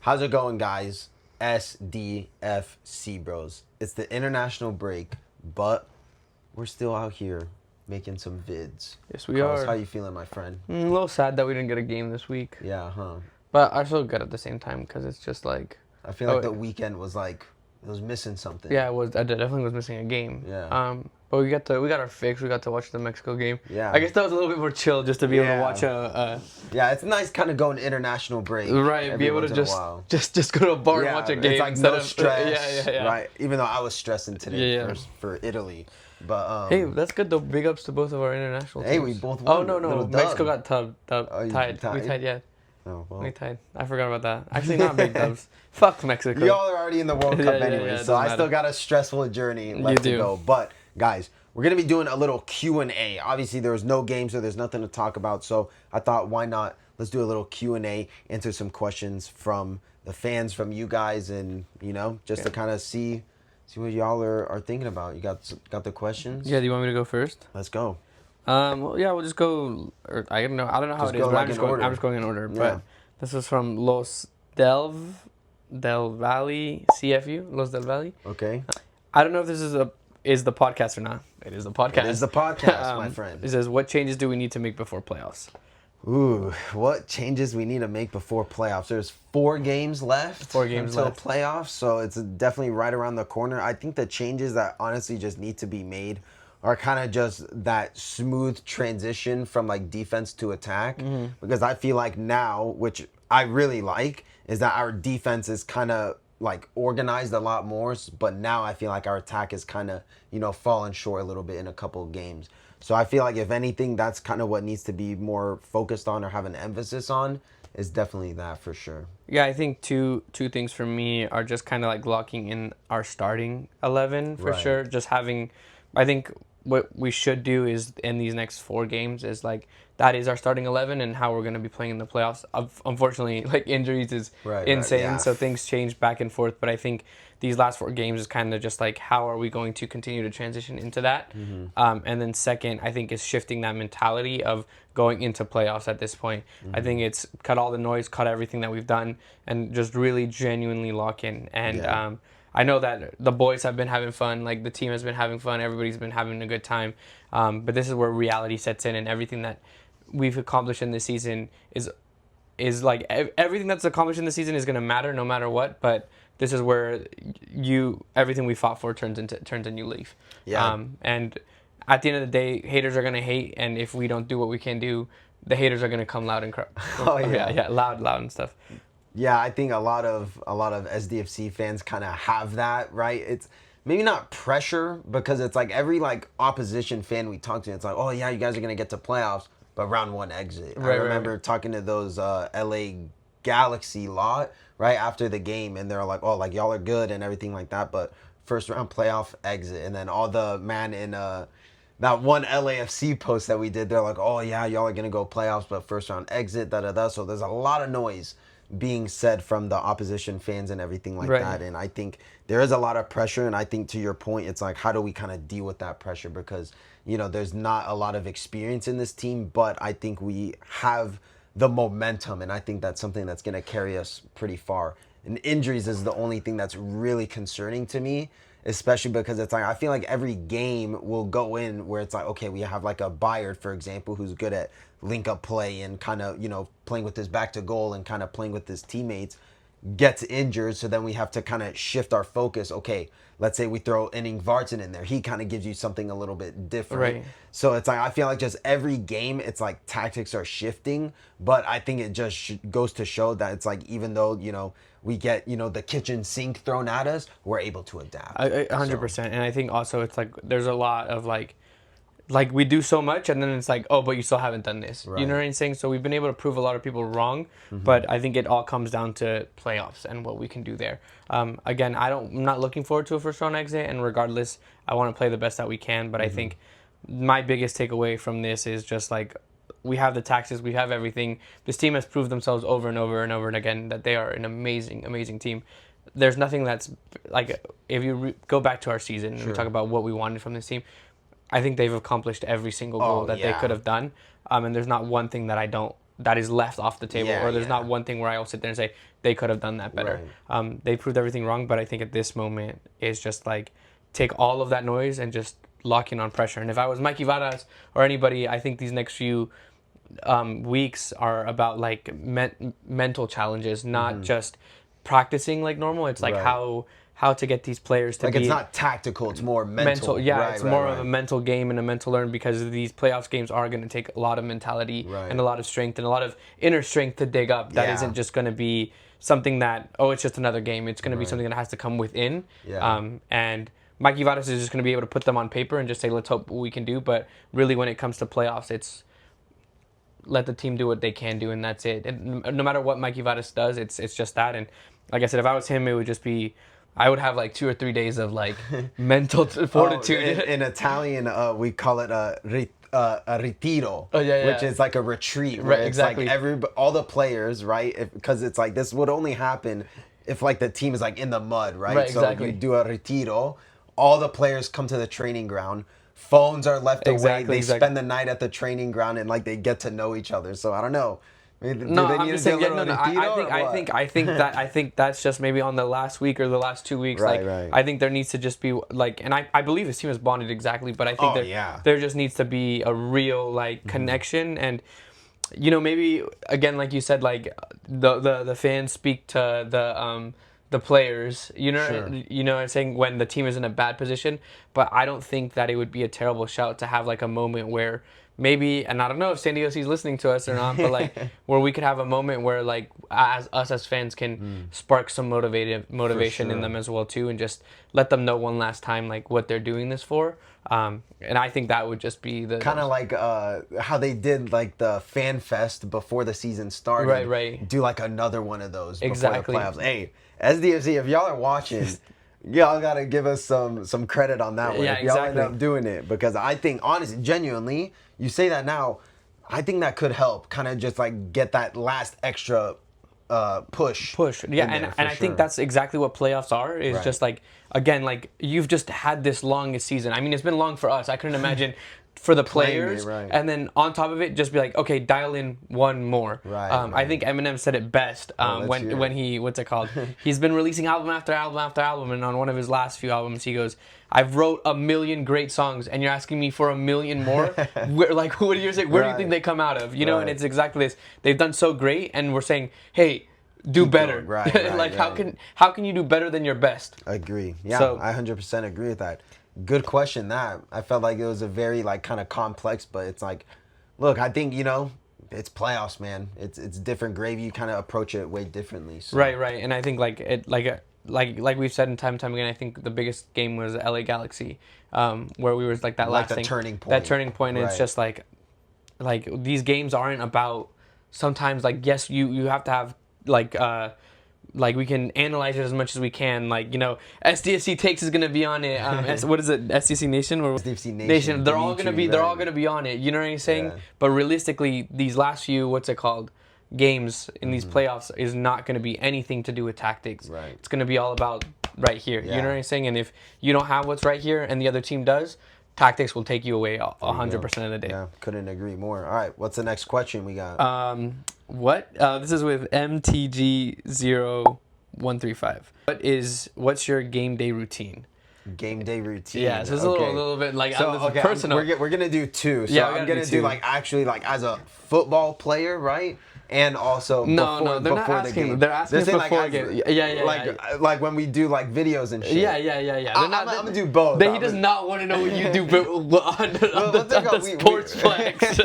How's it going, guys? SDFC bros. It's the international break, but we're still out here making some vids. Yes, we Carlos, are. how you feeling, my friend? A little sad that we didn't get a game this week, Yeah, huh? but I feel good at the same time because it's just like, I feel like the weekend was like it was missing something. yeah, it was. I definitely was missing a game. Yeah. But we got our fix. We got to watch the Mexico game. Yeah. I guess that was a little bit more chill just to be able to Yeah. watch Yeah, it's nice kind of going international break. right, every be able once to in a while. just go to a bar and watch a game It's like instead no of stress, yeah. right? Even though I was stressing today Yeah. for Italy, but Hey, that's good though. Big ups to both of our international teams. Hey, we both Oh won. no, Little Mexico dub. got Oh, you tied. tied? We tied, yeah. Oh, well. We tied. I forgot about that. Actually, not big dubs. Fuck Mexico. Y'all are already in the World Cup Yeah, anyway, it so I doesn't still matter. got a stressful journey left to do. go. But guys, we're gonna be doing a little Q&A. Obviously, there was no game, so there's nothing to talk about. So I thought, why not? Let's do a little Q&A, answer some questions from the fans, from you guys, and just to kind of see what y'all are thinking about. You got the questions? Yeah, do you want me to go first? Let's go. Well, yeah, we'll just go. Or I don't know how Just it is, go but like in order. I'm just going in order. Yeah. But this is from Del Valle CFU, Los Del Valle. Okay. I don't know if this is the podcast or not. It is the podcast. It is the podcast, my friend. It says, what changes do we need to make before playoffs? Ooh, what changes we need to make before playoffs? There's 4 games left. 4 games until left. playoffs, so it's definitely right around the corner. I think the changes that honestly just need to be made are kind of just that smooth transition from like defense to attack. Because I feel like now, which I really like, is that our defense is kind of like organized a lot more, but now I feel like our attack is kind of, fallen short a little bit in a couple of games. So I feel like if anything, that's kind of what needs to be more focused on or have an emphasis on, is definitely that for sure. Yeah, I think two things for me are just kind of like locking in our starting 11 for Right. sure. Just having, I think what we should do is in these next 4 games is like that is our starting 11 and how we're going to be playing in the playoffs. Unfortunately, like injuries is Right, insane, yeah. so things change back and forth. But I think these last 4 games is kind of just like how are we going to continue to transition into that. And then second, I think is shifting that mentality of going into playoffs at this point. I think it's cut all the noise, cut everything that we've done, and just really genuinely lock in. And Yeah. I know that the boys have been having fun, like the team has been having fun, everybody's been having a good time. But this is where reality sets in, and everything that we've accomplished in this season is like everything that's accomplished in the season is going to matter no matter what. But this is where everything we fought for turns a new leaf. Yeah. And at the end of the day, haters are going to hate, and if we don't do what we can do, the haters are going to come loud and Oh, yeah. loud and stuff. Yeah, I think a lot of SDFC fans kind of have that, right? It's maybe not pressure, because it's like every like opposition fan we talk to, it's like, oh yeah, you guys are gonna get to playoffs, but round 1 exit. I Right. remember talking to those LA Galaxy lot right after the game, and they're like, oh, like y'all are good and everything like that, but first round playoff exit. And then all the man in that one LAFC post that we did, they're like, oh yeah, y'all are gonna go playoffs, but first round exit, da. So there's a lot of noise being said from the opposition fans and everything like Right. that. And I think there is a lot of pressure, and I think to your point, it's like, how do we kind of deal with that pressure? Because, there's not a lot of experience in this team, but I think we have the momentum, and I think that's something that's going to carry us pretty far. And injuries is the only thing that's really concerning to me, especially because it's like, I feel like every game will go in where it's like, okay, we have like a Bayard, for example, who's good at link up play and kind of, playing with his back to goal and kind of playing with his teammates, gets injured. So then we have to kind of shift our focus. Okay, let's say we throw Inning Vartan in there. He kind of gives you something a little bit different. Right. So it's like, I feel like just every game, it's like tactics are shifting, but I think it just goes to show that it's like, even though, we get, the kitchen sink thrown at us, we're able to adapt. 100%. And I think also it's like there's a lot of like we do so much, and then it's like, oh, but you still haven't done this. Right. You know what I'm saying? So we've been able to prove a lot of people wrong, but I think it all comes down to playoffs and what we can do there. Again, I'm not looking forward to a first round exit, and regardless, I want to play the best that we can. But I think my biggest takeaway from this is just like, we have the taxes, we have everything. This team has proved themselves over and over and over and again that they are an amazing, amazing team. There's nothing that's like, if you go back to our season and we talk about what we wanted from this team, I think they've accomplished every single goal that they could have done. And there's not one thing that I don't that is left off the table, Yeah, or there's yeah. not one thing where I will sit there and say they could have done that better. They proved everything wrong, but I think at this moment is just like take all of that noise and just lock in on pressure. And if I was Mikey Varas or anybody, I think these next few weeks are about like mental challenges, not just practicing like normal. It's like Right. how to get these players to Like be it's not tactical, it's more mental. Yeah, Right, it's right, more right. of a mental game and a mental learn, because these playoffs games are going to take a lot of mentality Right. and a lot of strength and a lot of inner strength to dig up. That Yeah. isn't just going to be something that, oh, it's just another game. It's going to be something that has to come within. Yeah. And Mikey Vadas is just going to be able to put them on paper and just say, let's hope what we can do. But really, when it comes to playoffs, it's let the team do what they can do, and that's it. And no matter what Mikey Vadas does, it's just that. And like I said, if I was him, it would just be, I would have like 2 or 3 days of like mental fortitude. In Italian, we call it a retiro, Oh, yeah, which yeah. is like a retreat. Right, Where it's exactly. like all the players, right? Because it's like this would only happen if like the team is like in the mud, right? Right, So exactly. you do a retiro. All the players come to the training ground. Phones are left away. Exactly, They exactly. spend the night at the training ground and like they get to know each other. So I don't know. Do No, they I'm need just to do saying. a Yeah, little no, no. retiro or what? I think that's just maybe on the last week or the last 2 weeks. Right, like, right. I think there needs to just be like, and I believe his team is bonded exactly, but I think Oh, there, yeah. there just needs to be a real like connection, and maybe again, like you said, like the fans speak to the players, Sure. I'm saying, when the team is in a bad position. But I don't think that it would be a terrible shout to have like a moment where maybe, and I don't know if San Diego is listening to us or not, but like where we could have a moment where like as fans can spark some motivation in sure. them as well too, and just let them know one last time like what they're doing this for. And I think that would just be the Kind of like how they did like the fan fest before the season started. Right, right. Do like another one of those Exactly. before the playoffs. Hey, SDFC, if y'all are watching, y'all gotta give us some credit on that one. Yeah, if y'all end exactly. up doing it, because I think honestly, genuinely, you say that now, I think that could help kind of just like get that last extra push. Yeah, in and there, for I think sure. that's exactly what playoffs are, is Right. just like, again, like you've just had this longest season. I mean, it's been long for us. I couldn't imagine for the Playing it, players, right. and then on top of it, just be like, okay, dial in one more. Right, I right. think Eminem said it best let's hear when it. he, what's it called? He's been releasing album after album after album, and on one of his last few albums, he goes, "I've wrote 1,000,000 great songs, and you're asking me for 1,000,000 more." Like, what do you say? Where do you Right. think they come out of? And Right. it's exactly this. They've done so great, and we're saying, hey, do better. going. Right, right, Like, how right. can you do better than your best? Agree. Yeah, So- I 100% agree with that. Good question. That I felt like it was a very like kind of complex, but it's like, look, I think it's playoffs, man. It's different gravy. You kind of approach it way differently. So. Right, right. And I think like we've said in time and time again, I think the biggest game was LA Galaxy, where we was like that Like last the thing, turning point. That turning point, and it's Right. just like these games aren't about. Sometimes, like, yes, you have to have like we can analyze it as much as we can. Like, SDFC takes is gonna be on it. What is it? SDFC Nation or SDFC Nation, They're all gonna be. Dimitri, They're all right. gonna be on it. You know what I'm saying? Yeah. But realistically, these last few, what's it called, games in these playoffs is not gonna be anything to do with tactics. Right. It's gonna be all about right here. You Yeah. know what I'm saying? And if you don't have what's right here, and the other team does, tactics will take you away 100% of the day. Yeah, couldn't agree more. All right, what's the next question we got? What? This is with MTG0135. What's your game day routine? Game day routine. Yeah, so it's a little bit like So okay, personal. we're gonna do two. So Yeah, we I'm gotta gonna do do two. like actually like as a football player, right? And also No, before, no, they're not before the asking- game. they're asking saying, before as- game. Yeah, like when we do like videos and shit. Yeah. I'm gonna do both. He does not want to know what you do but on let's take the out- sports flex.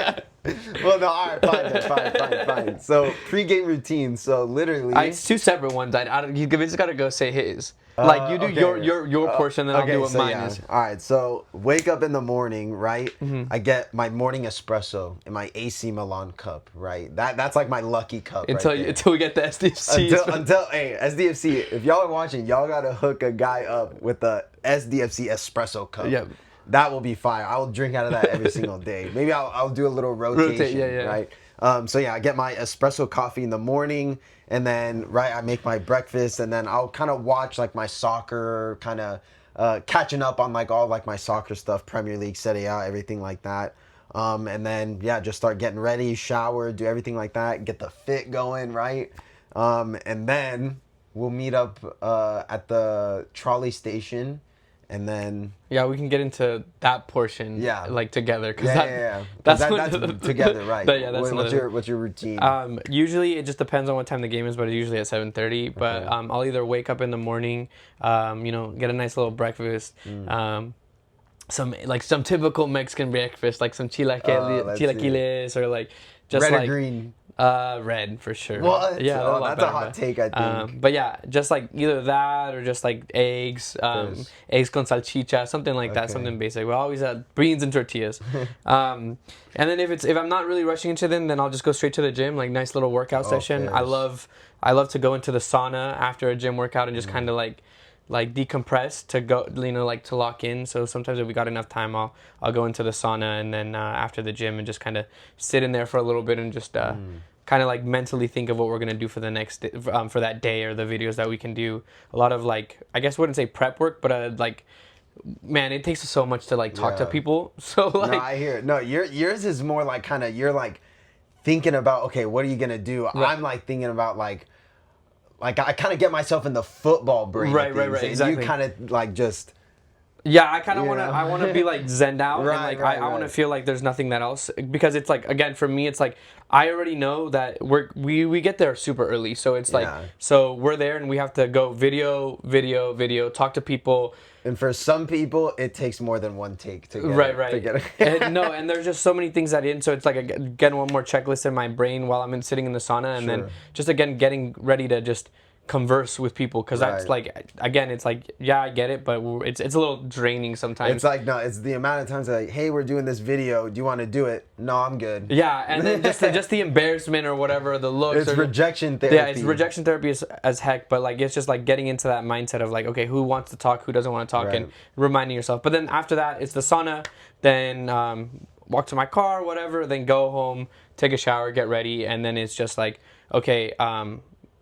Well, no, all right, fine. So pre-game routine. So literally, It's two separate ones. You just gotta go say his. Like, you do okay. your portion, then I'll do what so mine yeah. is. All right, so wake up in the morning, right? Mm-hmm. I get my morning espresso in my AC Milan cup, right? That's like my lucky cup. Until right there. until we get the SDFC. until hey SDFC, if y'all are watching, y'all gotta hook a guy up with the SDFC espresso cup. Yep. That will be fire. I will drink out of that every single day. Maybe I'll do a little rotation, yeah. right? So yeah, I get my espresso coffee in the morning, and then I make my breakfast, and then I'll kind of watch like my soccer, kind of catching up on like all like my soccer stuff, Premier League, Serie A, everything like that. And then yeah, just start getting ready, shower, do everything like that, get the fit going, right? And then we'll meet up at the trolley station, and then Yeah, we can get into that portion, Yeah. like together, because yeah. 'Cause that's that's what- together, right? Yeah, that's What's another. what's your routine? Usually it just depends on what time the game is, but it's usually at 7:30. But Okay. I'll either wake up in the morning, get a nice little breakfast, some typical Mexican breakfast, like some let's see. chilaquiles or like just Red or like green? red for sure. What? Yeah, they're a Oh, lot that's a better, hot take, I think. but yeah, just like either that or just like eggs, First. eggs con salchicha, something like that, Okay. something basic. We always had beans and tortillas. And then if I'm not really rushing into them, then I'll just go straight to the gym, like nice little workout session. Okay. I love to go into the sauna after a gym workout and just Mm. kind of like decompress to go, like to lock in. So sometimes if we got enough time, I'll go into the sauna and then after the gym and just kind of sit in there for a little bit and just kind of like mentally think of what we're gonna do for the next for that day or the videos that we can do. A lot of like, I guess I wouldn't say prep work, but like, man, it takes so much to like talk to Yeah. people. So like, No, I hear it. No, yours is more like kind of you're like thinking about, okay, what are you gonna do? Right. I'm like thinking about like I kind of get myself in the football brain. of Right, things, and exactly. You kind of like just yeah, I kind of You want to. know? I want to be like zenned out, Right, and like right, I want to right. feel like there's nothing that else because it's like again for me it's like I already know that we get there super early, so it's like Yeah. so we're there and we have to go video, talk to people. and for some people it takes more than one take to get Right. to get it. And no, and there's just so many things that in. So it's like again one more checklist in my brain while I'm sitting in the sauna, and then Sure. just again getting ready to just converse with people because that's Right. like again it's like yeah I get it, but it's a little draining sometimes. It's like no, it's the amount of times like, hey, we're doing this video. Do you want to do it? No, I'm good. Yeah, and then just the embarrassment or whatever, the looks. It's or, rejection therapy. Yeah, it's rejection therapy as heck, but like it's just like getting into that mindset of like, okay, who wants to talk, who doesn't want to talk, Right. and reminding yourself. But then after that, it's the sauna, then walk to my car, whatever, then go home, take a shower, get ready, and then it's just like, okay,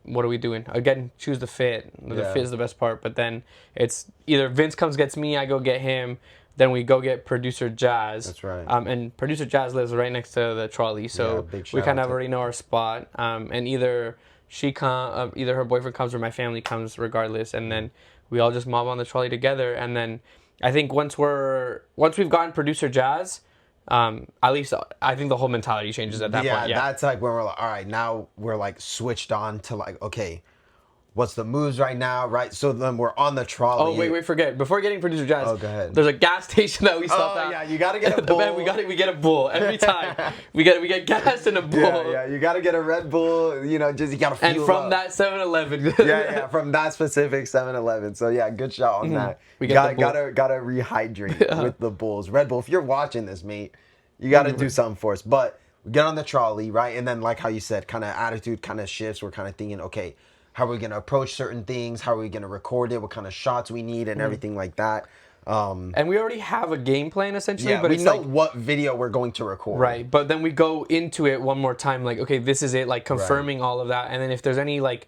what are we doing? Again, choose the fit. The Yeah. fit is the best part, but then it's either Vince comes gets me, I go get him. Then we go get producer Jazz. That's right. And producer Jazz lives right next to the trolley, Yeah, so big we shout kind out of to- already know our spot. And either either her boyfriend comes or my family comes, regardless. And then we all just mob on the trolley together. And then I think once we've gotten producer Jazz, at least I think the whole mentality changes at that yeah, point. Yeah, that's like when we're like, all right, now we're like switched on to like, okay, what's the moves right now, right? So then we're on the trolley. Oh wait, forget. Before getting producer Jazz, Oh, go ahead. there's a gas station that we stop Oh at. yeah, you gotta get a Man, bull. we get a bull every time. we get gas and a bull. Yeah, you gotta get a Red Bull. You know, just you gotta fuel And from up. that 7-Eleven. yeah, from that specific 7-Eleven. So yeah, good shot on that. We You get gotta, the bull. gotta rehydrate with the Bulls. Red Bull, if you're watching this, mate, you gotta do something for us. But we get on the trolley, right? And then like how you said, kind of attitude kind of shifts. We're kind of thinking, okay, how are we gonna approach certain things? How are we gonna record it? What kind of shots we need and everything like that. And we already have a game plan essentially, Yeah, but we it's know like what video we're going to record. right. But then we go into it one more time, like okay, this is it, like confirming all of that, and then if there's any like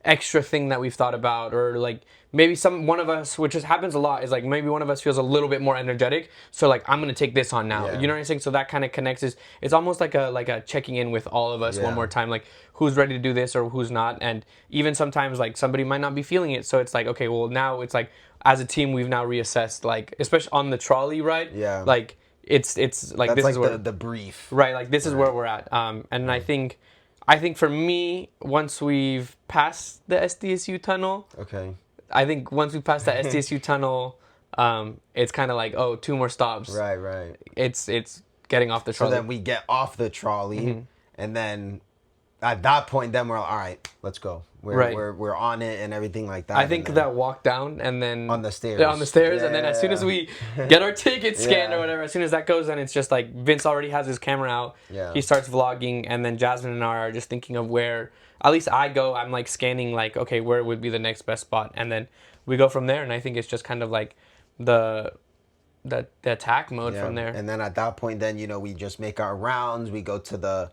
extra thing that we've thought about, or like maybe one of us, which just happens a lot, is like maybe one of us feels a little bit more energetic, so like I'm gonna take this on now. Yeah. You know what I'm saying? So that kind of connects. It's almost like a checking in with all of us Yeah. one more time, like who's ready to do this or who's not, and even sometimes like somebody might not be feeling it, so it's like okay, well now it's like as a team we've now reassessed, like especially on the trolley ride, Yeah. like it's like That's this like is where the brief. right, like this is where we're at, and I think for me, once we've passed the SDSU tunnel, Okay. I think once we pass that SDSU tunnel, it's kind of like, oh, 2 more stops. Right. It's getting off the So trolley. then we get off the trolley, Mm-hmm. and then at that point, then we're like, all right, let's go. Right. We're on it and everything like that. I think and then that walk down and then On the stairs. Yeah, on the stairs, and then as soon as Yeah. we get our ticket scanned Yeah. or whatever, as soon as that goes, then it's just like Vince already has his camera out. Yeah. He starts vlogging, and then Jasmine and I are just thinking of where. At least I go. I'm like scanning, like okay, where would be the next best spot, and then we go from there. And I think it's just kind of like the attack mode Yeah. from there. And then at that point, then we just make our rounds. We go to the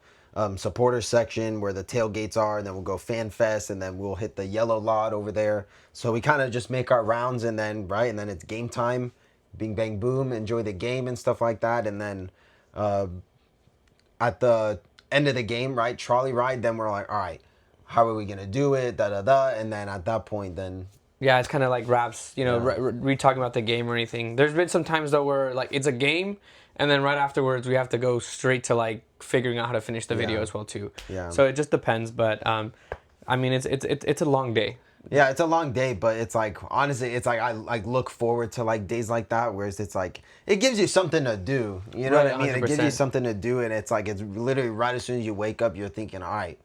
supporter section where the tailgates are, and then we'll go Fan Fest, and then we'll hit the yellow lot over there. So we kind of just make our rounds, and then it's game time. Bing bang boom, enjoy the game and stuff like that, and then at the end of the game, right, trolley ride, then we're like, all right, how are we gonna do it? Da da da. And then at that point, then Yeah, it's kind of like raps, you know, Yeah. re talking about the game or anything. There's been some times though where like it's a game, and then right afterwards we have to go straight to like figuring out how to finish the video Yeah. as well too. Yeah. So it just depends, but I mean it's a long day. yeah, it's a long day, but it's like honestly, it's like I like look forward to like days like that, whereas it's like it gives you something to do. You know Right, what I mean? It gives you 100%. something to do, and it's like it's literally right as soon as you wake up, you're thinking, all right,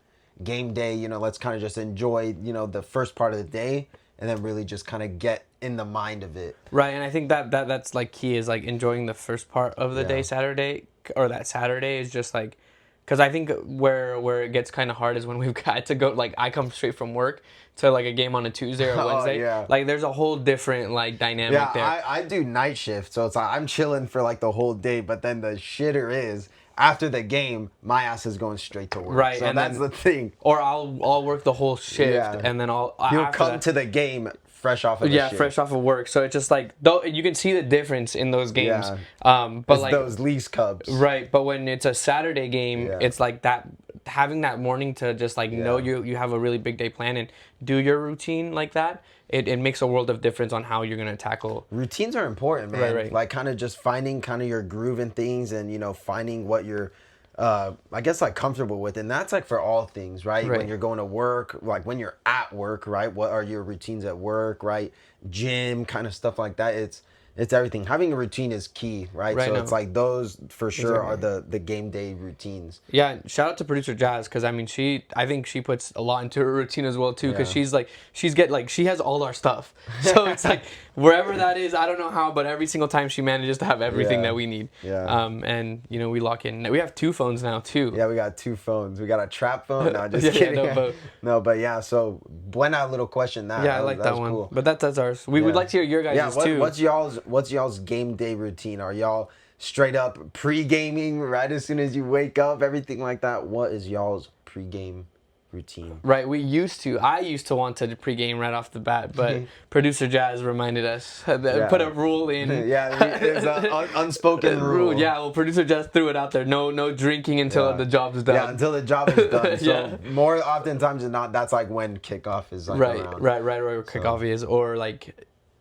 game day. You know, let's kind of just enjoy the first part of the day, and then really just kind of get in the mind of it. Right, and I think that's like key is like enjoying the first part of the Yeah. day Saturday or that Saturday is just like because I think where it gets kind of hard is when we've got to go like I come straight from work to like a game on a Tuesday or Oh, Wednesday. yeah. Like there's a whole different like dynamic Yeah, there. I do night shift, so it's like I'm chilling for like the whole day, but then the shitter is after the game, my ass is going straight to work. Right, So and that's then- the thing. Or I'll work the whole shift Yeah. and then I'll You'll after come that- to the game fresh off of the yeah shift. fresh off of work. So it's just like though you can see the difference in those games. Yeah. But It's like those Leafs Cubs. right, but when it's a Saturday game, Yeah. it's like that having that morning to just like know you have a really big day planned and do your routine like that. It makes a world of difference on how you're gonna tackle. Routines are important, man. Right. Like kind of just finding kind of your groove in things, and finding what you're I guess like comfortable with, and that's like for all things, right? Right. When you're going to work, like when you're at work, right? What are your routines at work, right? Gym, kind of stuff like that. It's everything. Having a routine is key, right? Right, So no. it's like those for sure are Exactly. the game day routines. Yeah, shout out to producer Jazz because I mean I think she puts a lot into her routine as well too because Yeah. she has all our stuff, so it's like wherever that is, I don't know how, but every single time she manages to have everything Yeah. that we need. Yeah. And we lock in. We have 2 phones now too. Yeah, we got 2 phones. We got a trap phone. No, just Yeah, kidding. no, but- No, but yeah. So buena little question. Yeah, I like that was one. Cool. But that's ours. We would Yeah. like to hear your guys' Yeah, too. what's y'all's game day routine? Are y'all straight up pre-gaming right as soon as you wake up, everything like that? What is y'all's pre-game routine? Right, I used to want to pregame right off the bat, but producer Jazz reminded us, Yeah. put a rule in. Yeah, it's an unspoken rule. Yeah, well, producer Jazz threw it out there. No drinking until Yeah. the job's done. Yeah, until the job is done. So Yeah. more oftentimes than not, that's like when kickoff is like right, around. right, where kickoff is, or like,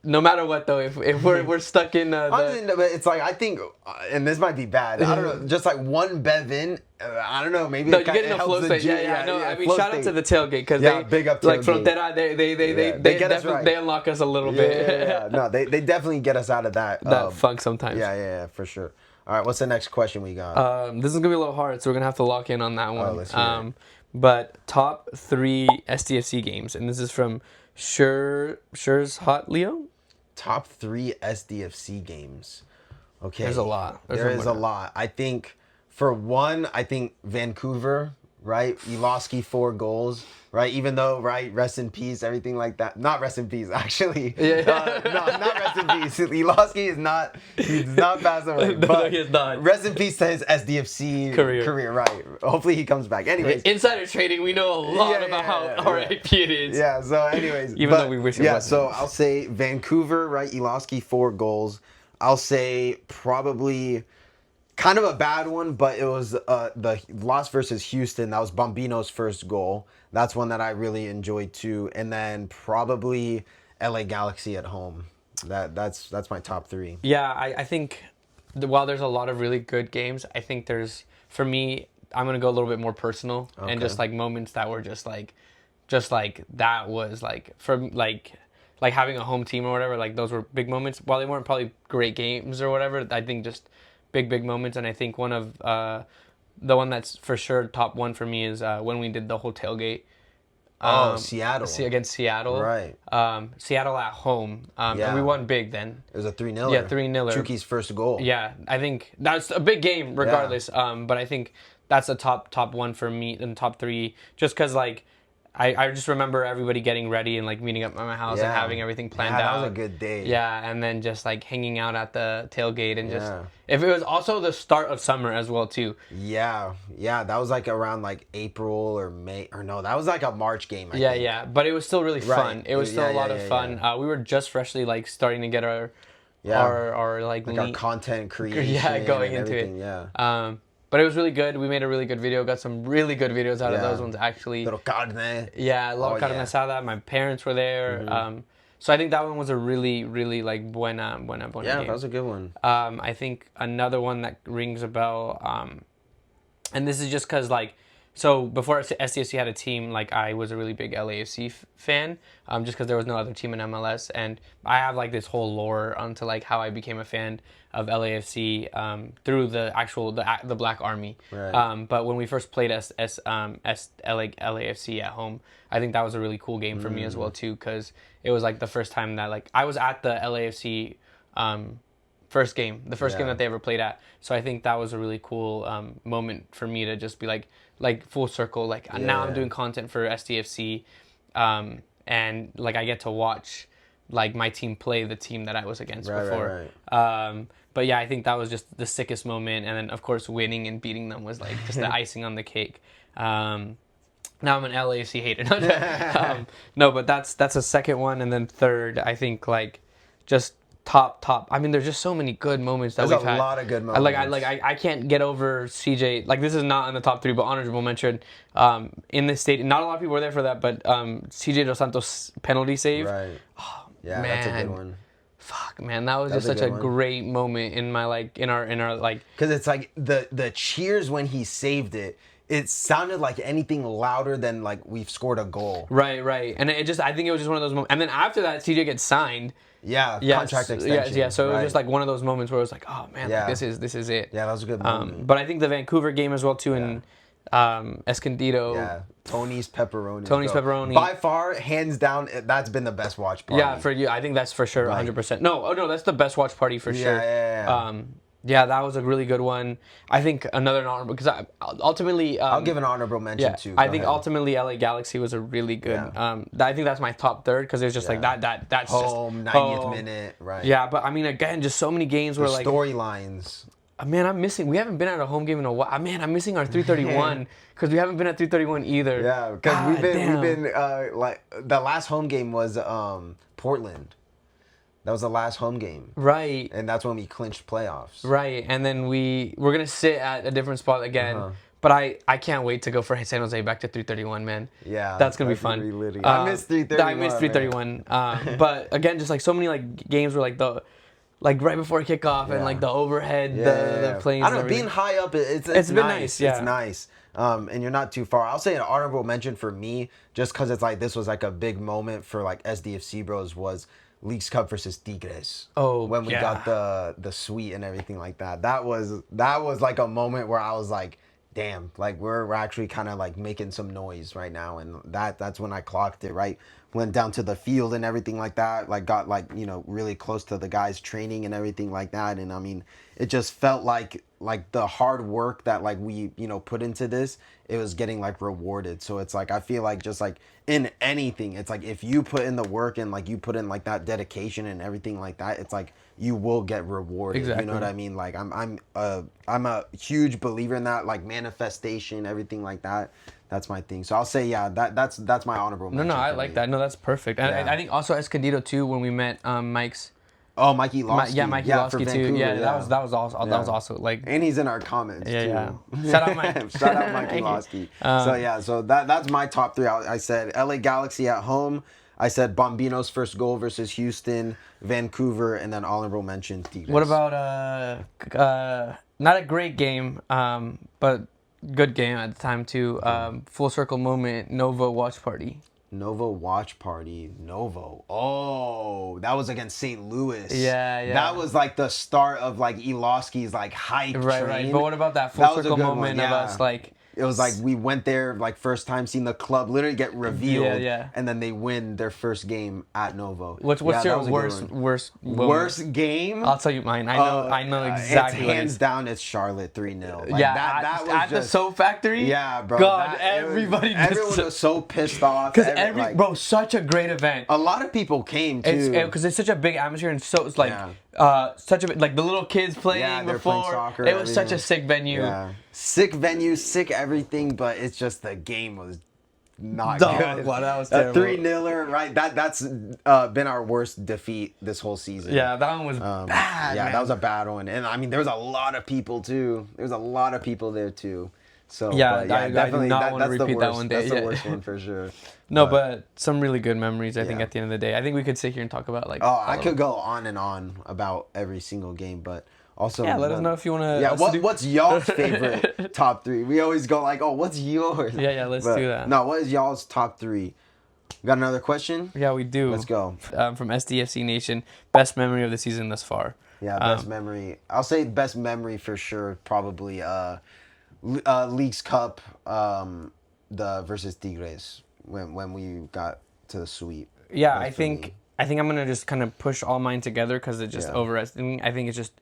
no matter what though, if we're stuck in Honestly, no, but it's like I think, and this might be bad. I don't know, just like one bev in. I don't know. Maybe no, it you get in a helps flow the state. gym. Yeah. No, I mean, flow shout out to state. the tailgate because Yeah, they big up like tailgate. Frontera. They They get us definitely right. they unlock us a little Yeah, bit. yeah. No, they definitely get us out of that. That funk sometimes. Yeah, for sure. All right, what's the next question we got? This is gonna be a little hard, so we're gonna have to lock in on that one. let's hear it. But top 3 SDFC games, and this is from Sure's Hot Leo. Top 3 SDFC games. Okay. There's a lot. There is a lot. I think for one, Vancouver, right? Iloski 4 goals, right? Even though, right, rest in peace, everything like that. Not rest in peace, actually. Yeah. No, not rest in peace. Iloski is not, he's not passed away. No, but he is not. Rest in peace to his SDFC Career. right? Hopefully he comes back. Anyways. Insider trading, we know a lot about how RIP it is. Yeah, so anyways. Even though we wish it Yeah, wasn't. so I'll say Vancouver, right? Iloski 4 goals. I'll say probably kind of a bad one, but it was the loss versus Houston. That was Bombino's first goal. That's one that I really enjoyed too. And then probably LA Galaxy at home. That's my top 3. Yeah, I think while there's a lot of really good games, I think for me, I'm going to go a little bit more personal and just like moments that were just like that was like, for like having a home team or whatever, like those were big moments. While they weren't probably great games or whatever, I think just big moments. And I think one of the one that's for sure top 1 for me is when we did the whole tailgate. Seattle. Against Seattle. Right. Seattle at home. Yeah. And we won big then. It was a 3-0. Yeah, 3-0. Chuki's first goal. Yeah, I think that's a big game regardless. But I think that's the top 1 for me and top 3 just because like I just remember everybody getting ready and like meeting up at my house and Yeah. having everything planned Yeah, out. that was a good day. Yeah, and then just like hanging out at the tailgate and just Yeah. if it was also the start of summer as well too. Yeah, that was like around like April or May, or no, that was like a March game. I think. Yeah, but it was still really fun. Right. It was still a lot of Yeah. fun. We were just freshly like starting to get our our like our content creation. yeah, going and into it. everything, Yeah. But it was really good. We made a really good video. Got some really good videos out of Yeah. those ones actually. Little carne. Yeah, a lot of carne yeah. asada. My parents were there. So I think that one was a really, really like buena Yeah, game. that was a good one. I think another one that rings a bell, and this is just because like, so before SDFC had a team, like I was a really big LAFC fan, just because there was no other team in MLS, and I have like this whole lore onto like how I became a fan of LAFC through the Black Army. Right. But when we first played LAFC at home, I think that was a really cool game for me as well too, because it was like the first time that like I was at the LAFC first game that they ever played at. So I think that was a really cool moment for me to just be like full circle. Like now I'm doing content for SDFC, and like I get to watch like my team play the team that I was against before. Right. But yeah, I think that was just the sickest moment, and then of course winning and beating them was like just the icing on the cake. Now I'm an LAFC hater. No, but that's a second one, and then third, I think like just top. I mean, there's just so many good moments that There's we've had. a lot of good moments. I can't get over CJ. Like this is not in the top 3, but honorable mention. In this state, not a lot of people were there for that, but CJ Dos Santos penalty save. Right. Oh, Yeah, man. that's a good one. Fuck, man, that was just such a great moment in my like in our like. Because it's like the cheers when he saved it. It sounded like anything louder than like we've scored a goal. Right, and I think it was just one of those moments. And then after that, CJ gets signed. Yeah, contract extension. Yeah. So it was just like one of those moments where it was like, oh man, like, this is it. Yeah, that was a good moment. But I think the Vancouver game as well too, and Escondido. Yeah, Tony's pepperoni. Pepperoni. By far, hands down, that's been the best watch party. Yeah, for you, I think that's for sure, 100%. No, that's the best watch party for sure. Yeah. Yeah, that was a really good one. I think another honorable, because ultimately... I'll give an honorable mention too. I think ultimately LA Galaxy was a really good... I think that's my top third, because it was just like that's home, just... 90th minute, right. Yeah, but I mean, again, just so many games where like... storylines. Man, I'm missing... We haven't been at a home game in a while. Man, I'm missing our 331, because we haven't been at 331 either. Yeah, because we've been like... The last home game was Portland. That was the last home game. Right. And that's when we clinched playoffs. Right. And then we're going to sit at a different spot again. But I can't wait to go for San Jose back to 331, man. Yeah. That's going to be fun. I miss 331. I miss 331. But again, just like so many like games where like right before kickoff and like the overhead, the planes. I don't know, being high up, it's been nice. Yeah. It's nice. And you're not too far. I'll say an honorable mention for me, just because it's like this was like a big moment for like SDFC bros, was Leagues Cup versus Tigres. Oh, when we got the suite and everything like that. That was like a moment where I was like, damn, like we're actually kind of like making some noise right now, and that's when I clocked it. Right, went down to the field and everything like that. Like got like really close to the guys training and everything like that. And I mean, it just felt like the hard work that like we put into this, it was getting like rewarded. So it's like I feel like just like in anything, it's like if you put in the work and like you put in like that dedication and everything like that, it's like you will get rewarded. Exactly. You know what I mean? Like I'm a huge believer in that, like manifestation, everything like that. That's my thing. So I'll say that's my honorable mention. No, I like that. No, that's perfect. And I think also Escondido too, when we met Mike's. Oh, Mikey Lofsky. Mikey Lofsky too. Yeah, that was awesome. That was also like. And he's in our comments too. Yeah. Shout out Mike. Shout out Mikey Lofsky. So that's my top 3. I said LA Galaxy at home. I said Bombino's first goal versus Houston, Vancouver, and then honorable mention Tigres. What about not a great game, but good game at the time too. Full circle moment. Novo watch party. Novo watch party. Novo. Oh, that was against St. Louis. Yeah. That was like the start of like Ilowski's like hype train. Right. But what about that full circle moment of us like? It was like we went there like first time seeing the club literally get revealed, and then they win their first game at Novo. What's your worst game? I'll tell you mine. I know exactly. It's hands down. It's Charlotte 3-0. Like, yeah, that was at just, the Soap Factory. Yeah, bro. God, everyone was so pissed off. Because bro, such a great event. A lot of people came too. Because it's such a big atmosphere, and so it's like such a like the little kids playing before. Playing soccer, it was such a sick venue. Yeah. Sick venue, sick everything, but it's just the game was not Dog, good. wow, that was A terrible. 3-0, right? That's been our worst defeat this whole season. Yeah, that one was bad. Yeah, man. that was a bad one. And I mean, there was a lot of people too. There was a lot of people there too. So, Yeah, but yeah, I do definitely not wanna that's the repeat that worst. one day, That's the yeah. worst one for sure. No, but some really good memories. I think Yeah. at the end of the day, I think we could sit here and talk about like. Oh, all I of could them. go on and on about every single game, but also Yeah, let us know if you wanna. Yeah, us to do- what's y'all's favorite top three? We always go like, oh, what's yours? Yeah, let's But do that. No, what is y'all's top three? Got another question? Yeah, we do. Let's go. From SDFC Nation, best memory of the season thus far. Yeah, best memory. I'll say best memory for sure. Probably Leagues Cup, the versus Tigres when we got to the sweep. Yeah, That's I for think me. I'm gonna just kind of push all mine together because it just Yeah. overestimating. I think it's just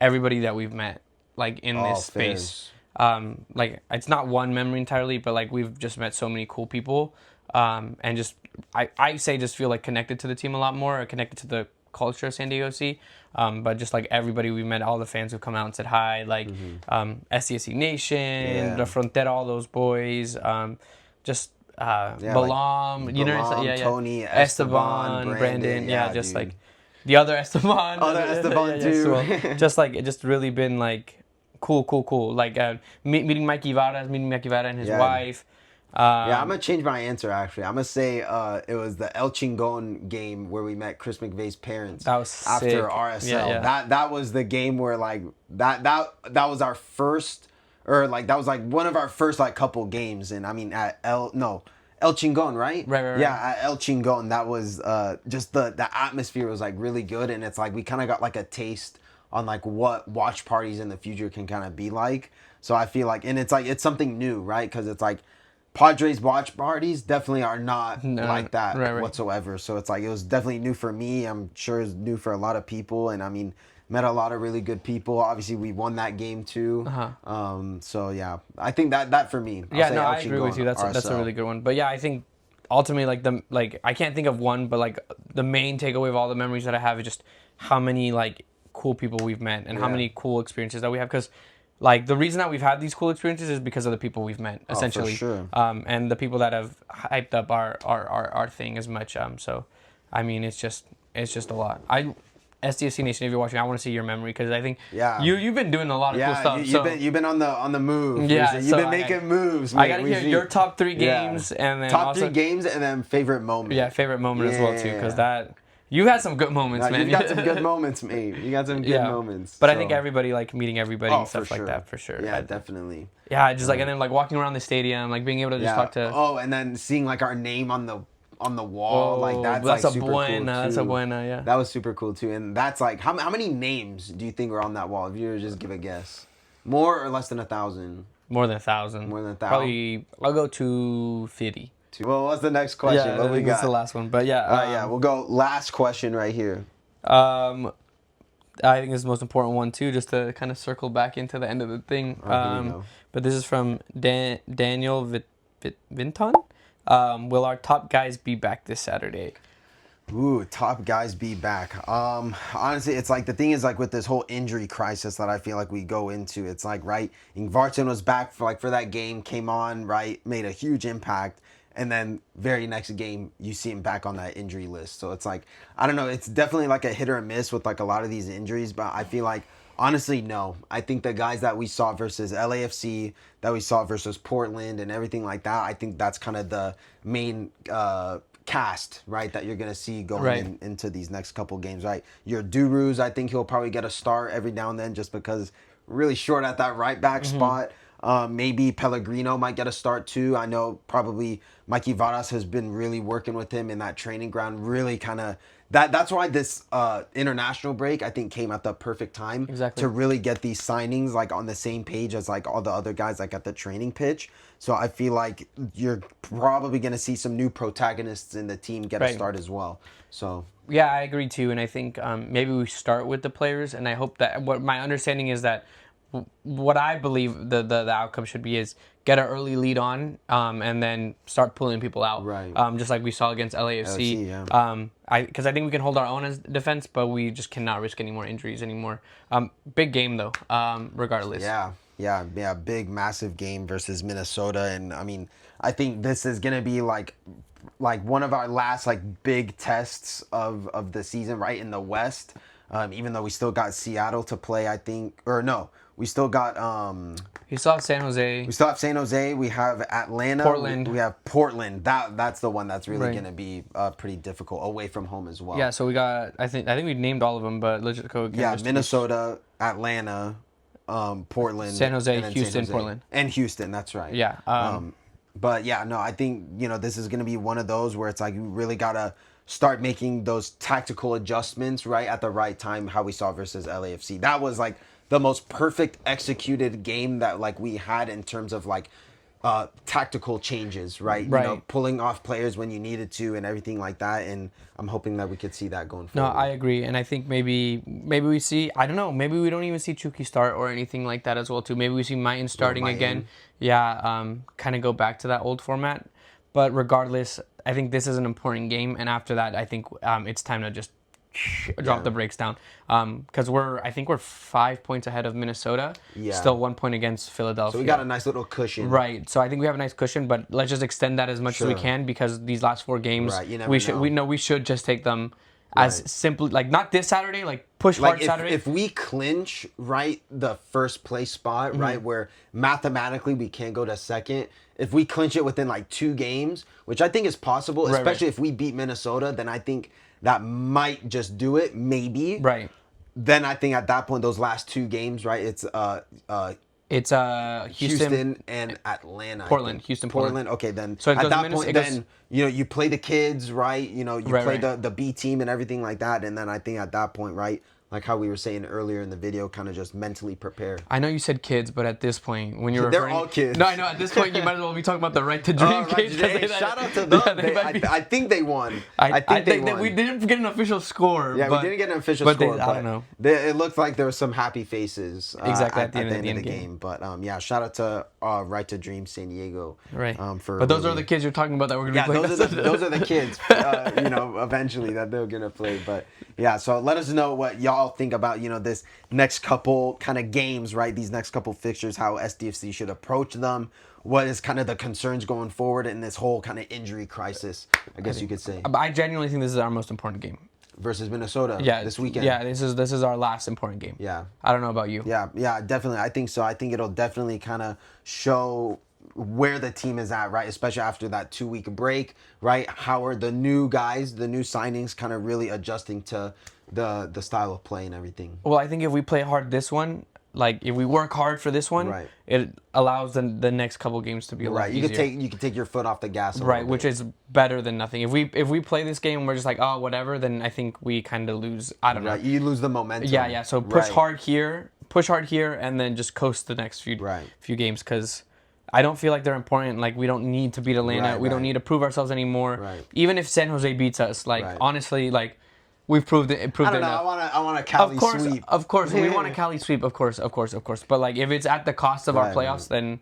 everybody that we've met like in Oh, this space. Like it's not one memory entirely, but like we've just met so many cool people, and just I say just feel like connected to the team a lot more, or connected to the culture of San Diego FC. But just like everybody we met, all the fans who've come out and said hi, like SDSC Nation, Yeah. the Frontera, all those boys, just Balam, like you know, Balam, Tony, Esteban, Brandon, yeah, just dude. like the other Esteban, Other Esteban too. so, just like it just really been like cool. Like meeting Mikey Vara and his Yeah. wife. Yeah, I'm gonna change my answer. Actually, I'm gonna say it was the El Chingon game where we met Chris McVeigh's parents. That was after sick. RSL. Yeah. That was the game where like that was our first, or like that was like one of our first like couple games. And I mean at El Chingon, right? Right. Yeah, at El Chingon, that was just the atmosphere was like really good, and it's like we kind of got like a taste on like what watch parties in the future can kind of be like. So I feel like, and it's like it's something new, right? Because it's like Padres watch parties definitely are not like that right. whatsoever. So it's like it was definitely new for me. I'm sure it's new for a lot of people, and I mean met a lot of really good people. Obviously, we won that game too. So yeah, I think that for me. I'll Yeah, say no, El I agree with Chingon, you. That's a RSL. really good one. But yeah, I think ultimately like I can't think of one, but like the main takeaway of all the memories that I have is just how many like cool people we've met and how Yeah. many cool experiences that we have. Because like the reason that we've had these cool experiences is because of the people we've met, essentially. for sure. And the people that have hyped up our thing as much. So, I mean, it's just a lot. SDFC Nation, if you're watching, I want to see your memory because I think Yeah. you've been doing a lot of cool Yeah, stuff. you've been on the move. Yeah, recently. You've so been making moves. I mate. gotta We hear see- your top 3 Yeah. games and then top also, 3 games and then favorite moment. Yeah, favorite moment as well too, because Yeah. that you had some good moments, No, man. you've got some good moments, mate. You got some good moments. But I so- think everybody like meeting everybody Oh, and stuff for like sure. that for sure. Yeah, definitely. Yeah, just like and then like walking around the stadium, like being able to just Yeah. talk to. Oh, and then seeing like our name on the wall, like that's like a super buena. cool too. That's a buena. Yeah. That was super cool too, and that's like how many names do you think are on that wall? If you were to just give a guess, more or less than 1,000? More than 1,000. More than 1,000? Probably I'll go 250. Well, what's the next question? Yeah, What I we think got? it's the last one, but yeah. Yeah, we'll go last question right here. I think this is the most important one too, just to kind of circle back into the end of the thing. Here we go. But this is from Daniel Vinton. Will our top guys be back this Saturday? Ooh, top guys be back. Honestly, it's like the thing is like with this whole injury crisis that I feel like we go into. It's like right, Ingvartsen was back for that game, came on right, made a huge impact, and then very next game you see him back on that injury list. So it's like I don't know. It's definitely like a hit or a miss with like a lot of these injuries, but I feel like honestly no. I think the guys that we saw versus LAFC, that we saw versus Portland, and everything like that. I think that's kind of the main. Cast, right, that you're gonna see going into these next couple games, right? Your Duruz, I think he'll probably get a start every now and then just because really short at that right back spot. Maybe Pellegrino might get a start too. I know probably Mikey Varas has been really working with him in that training ground, really kind of that's why this international break I think came at the perfect time to really get these signings like on the same page as like all the other guys like at the training pitch. So I feel like you're probably going to see some new protagonists in the team get a start as well. So yeah, I agree too, and I think maybe we start with the players, and I hope that what my understanding is that what I believe the outcome should be is get an early lead on, and then start pulling people out. Right. Just like we saw against LAFC. yeah. Because I think we can hold our own as defense, but we just cannot risk any more injuries anymore. Big game though, regardless. Yeah. Yeah, big, massive game versus Minnesota, and I mean, I think this is gonna be like one of our last like big tests of the season, right in the West. Even though we still got Seattle to play, I think, or no, we still got You still have San Jose, we still have San Jose, we have Atlanta, Portland. we have Portland. That's the one that's really Right. gonna be pretty difficult away from home as well. Yeah, so we got. I think we named all of them, but let's just go again. Yeah, just to be- Minnesota, Atlanta, Portland, San Jose, and then Houston, Portland. and Houston. That's right. Yeah. But yeah, no, I think this is gonna be one of those where it's like you really gotta start making those tactical adjustments right at the right time. How we saw versus LAFC. That was like the most perfect executed game that like we had in terms of like tactical changes, right? Right. You know, pulling off players when you needed to and everything like that. And I'm hoping that we could see that going No, forward. I agree, and I think maybe we see. I don't know. Maybe we don't even see Chucky start or anything like that as well too. Maybe we see Mayan starting Mayan. again. Yeah, kind of go back to that old format. But regardless, I think this is an important game, and after that, I think it's time to just drop the brakes down. Because I think we're 5 points ahead of Minnesota. Yeah. Still 1 point against Philadelphia. So we got a nice little cushion. Right, so I think we have a nice cushion, but let's just extend that as much as we Sure. can because these last 4 games, Right, you never we should know. we should just take them as Right. simply like not this Saturday, like push Like hard Saturday. if we clinch right the first place spot, Mm-hmm. right, where mathematically we can't go to second, if we clinch it within like 2 games, which I think is possible, Right, especially right. if we beat Minnesota, then I think that might just do it, maybe. Right, Then I think at that point, those last 2 games, right, it's it's Houston and Atlanta. I Portland, think. Houston, Portland. Okay, then So it at goes that Minnesota- point, it goes- then you play the kids, right? You Right, play right. the B team and everything like that, and then I think at that point, right, like how we were saying earlier in the video, kind of just mentally prepare. I know you said kids, but at this point, when you're They're referring, all kids. No, I know at this point you might as well be talking about the right to dream Oh, right, kids. 'cause hey, they- shout out to them. Yeah, they might be- I think they won. I think they think that won. we didn't get an official score. Yeah, but, we didn't get an official but score, I but don't know. it looked like there were some happy faces Exactly, at the end of the game. game. But yeah, shout out to Right to Dream San Diego. Right. For But those really- are the kids you're talking about that we're gonna Yeah, be playing. those are the kids, eventually that they're gonna play. But yeah, so let us know what y'all think about this next couple kind of games, right? These next couple fixtures, how SDFC should approach them. What is kind of the concerns going forward in this whole kind of injury crisis? I guess you could say But I genuinely think this is our most important game. versus Minnesota. Yeah, this weekend. Yeah, this is our last important game. Yeah. I don't know about you. Yeah, definitely. I think so. I think it'll definitely kind of show where the team is at, right? Especially after that 2-week break, right? How are the new guys, the new signings, kind of really adjusting to the style of play and everything? Well, I think if we play hard this one, like if we work hard for this one, Right. it allows the next couple games to be a lot Right. You easier. could take your foot off the gas. A Right, little which bit. is better than nothing. If we play this game and we're just like, oh, whatever, then I think we kind of lose. I don't know. Right. You lose the momentum. Yeah. So push Right. hard here, and then just coast the next Right. few games because I don't feel like they're important. Like we don't need to beat Atlanta. Right, we don't right. need to prove ourselves anymore. Right. Even if San Jose beats us, like Right. honestly, like we've proved it. I don't know. enough. I want a Cali Of course, sweep. of course, we want a Cali sweep. Of course. But like, if it's at the cost of our Right, playoffs, then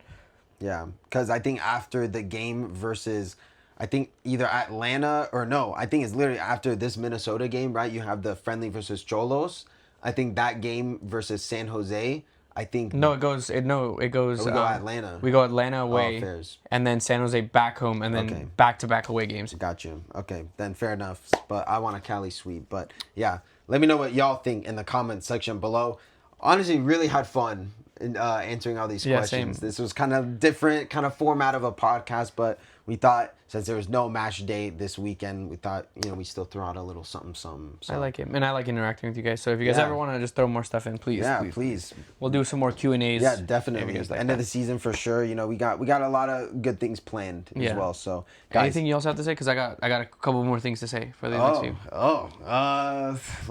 Yeah, because I think after the game versus, I think either Atlanta or no, I think it's literally after this Minnesota game, right? You have the friendly versus Cholos. I think that game versus San Jose. I think no, it goes. It goes. we go Atlanta. We go Atlanta away, fairs. and then San Jose back home, and then Okay. back-to-back away games. Got you. Okay, then fair enough. But I want a Cali sweep. But yeah, let me know what y'all think in the comment section below. Honestly, really had fun in answering all these Yeah, questions. same. This was kind of different kind of format of a podcast, but we thought since there was no match day this weekend, we thought we still throw out a little something. So, I like it, and I like interacting with you guys. So if you guys Yeah. ever want to just throw more stuff in, please, Yeah, please, please. we'll do some more Q&As. Yeah, if you definitely. guys like End that. of the season for sure. We got a lot of good things planned as Yeah. well. So, guys, Anything you also have to say? Because I got a couple more things to say for the next few.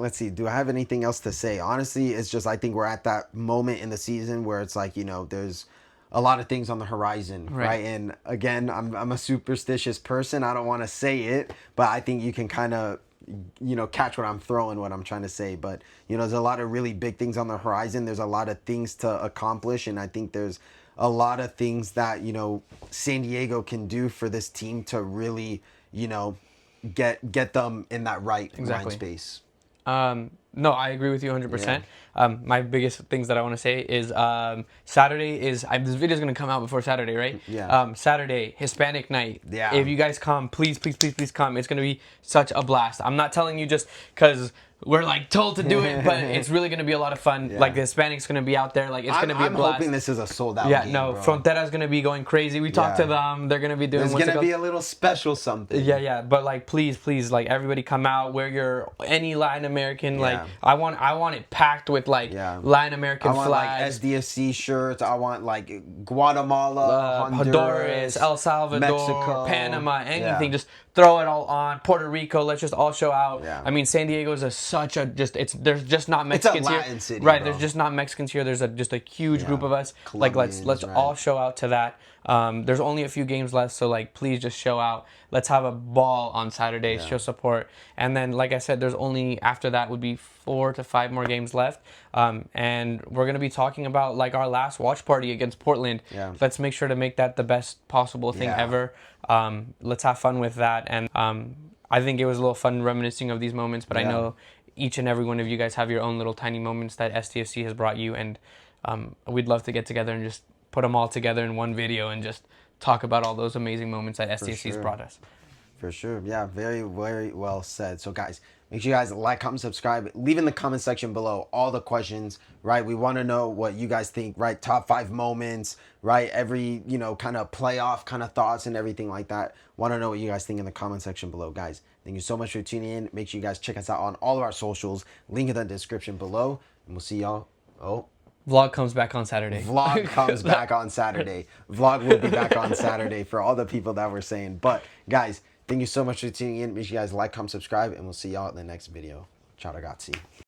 Let's see. Do I have anything else to say? Honestly, it's just I think we're at that moment in the season where it's like there's a lot of things on the horizon, right? And again, I'm a superstitious person. I don't want to say it, but I think you can kind of catch what I'm throwing, what I'm trying to say. But there's a lot of really big things on the horizon. There's a lot of things to accomplish, and I think there's a lot of things that San Diego can do for this team to really get them in that right mind Exactly. space. No, I agree with you 100%. My biggest things that I want to say is Saturday is this video is gonna come out before Saturday, right? Yeah. Saturday, Hispanic night. Yeah. If you guys come, please, please, please, please come. It's gonna be such a blast. I'm not telling you just because we're like told to do it, but it's really gonna be a lot of fun. Yeah. Like the Hispanics gonna be out there. Like it's gonna be a I'm blast. hoping this is a sold out Yeah, game, no, bro. Frontera's gonna be going crazy. We talked to Yeah. them. They're gonna be doing. There's what's it gonna called? be a little special something. Yeah, but like, please, like everybody come out. Wear your any Latin American. Like, Yeah. I want it packed with like Yeah. Latin American I want flags. like SDFC shirts. I want like Guatemala, Honduras, El Salvador, Mexico, Panama, anything. Yeah. Just throw it all on. Puerto Rico, let's just all show out. Yeah. I mean, San Diego is there's just not Mexicans Latin here. city, Right, bro. there's just not Mexicans here. There's just a huge Yeah. group of us. Like let's Colombians, right. all show out to that. There's only a few games left, so like please just show out. Let's have a ball on Saturday. Yeah. Show support, and then like I said, there's only after that would be 4 to 5 more games left, and we're gonna be talking about like our last watch party against Portland. Yeah. Let's make sure to make that the best possible thing Yeah. ever. Let's have fun with that, and I think it was a little fun reminiscing of these moments. But I Yeah. know each and every one of you guys have your own little tiny moments that STFC has brought you, and we'd love to get together and just put them all together in one video and just talk about all those amazing moments that STFC's sure. brought us. For sure. Yeah, very, very well said. So, guys, make sure you guys like, comment, subscribe. Leave in the comment section below all the questions, right? We want to know what you guys think, right? Top 5 moments, right? Every, kind of playoff kind of thoughts and everything like that. Want to know what you guys think in the comment section below, guys. Thank you so much for tuning in. Make sure you guys check us out on all of our socials. Link in the description below. And we'll see y'all. Vlog comes back on Saturday. Vlog comes back on Saturday. Vlog will be back on Saturday for all the people that were saying. But, guys, thank you so much for tuning in. Make sure you guys like, comment, subscribe, and we'll see y'all in the next video. Ciao ragazzi.